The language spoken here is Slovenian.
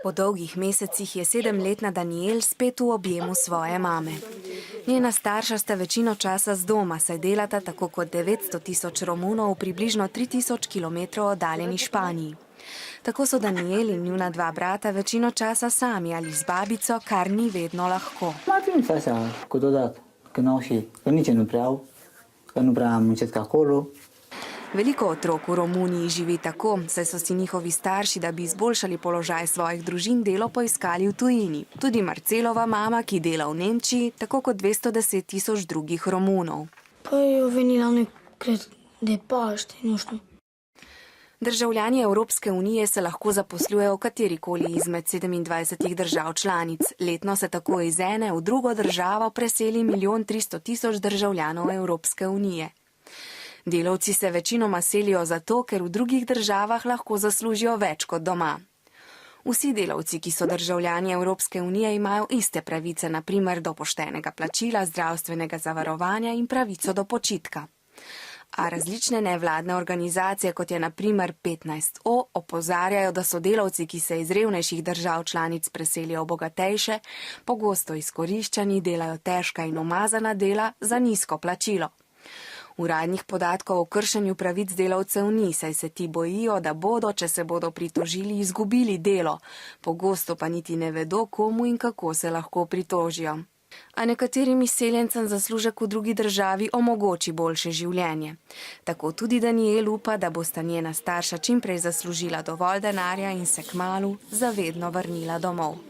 Po dolgih mesecih je 7-letna Daniel spet v objemu svoje mame. Njena starša sta večino časa z doma, saj delata tako kot 900 tisoč Romunov v približno 3000 km oddaljeni Španiji. Tako so Daniel in njuna dva brata večino časa sami ali z babico, kar ni vedno lahko. Veliko otrok v Romuniji živi tako, saj so si njihovi starši, da bi izboljšali položaj svojih družin, delo poiskali v tujini. Tudi Marcelova mama, ki dela v Nemčiji, tako kot 210 tisoč drugih Romunov. Državljani Evropske unije se lahko zaposlujejo v katerikoli izmed 27 držav članic. Letno se tako iz ene v drugo državo preseli 1 300 000 državljanov Evropske unije. Delavci se večinoma selijo zato, ker v drugih državah lahko zaslužijo več kot doma. Vsi delavci, ki so državljani Evropske unije, imajo iste pravice, na primer do poštenega plačila, zdravstvenega zavarovanja in pravico do počitka. A različne nevladne organizacije, kot je na primer 15O, opozarjajo, da so delavci, ki se iz revnejših držav članic preselijo v bogatejše, pogosto izkoriščani, delajo težka in umazana dela za nizko plačilo. Uradnih podatkov o kršenju pravic delavcev ni, saj se ti bojijo, da bodo, če se bodo pritožili, izgubili delo. Pogosto pa niti ne vedo, komu in kako se lahko pritožijo. A nekaterim izseljencem zaslužek v drugi državi omogoči boljše življenje. Tako tudi Daniel upa, da bosta njena starša čimprej zaslužila dovolj denarja in se kmalu zavedno vrnila domov.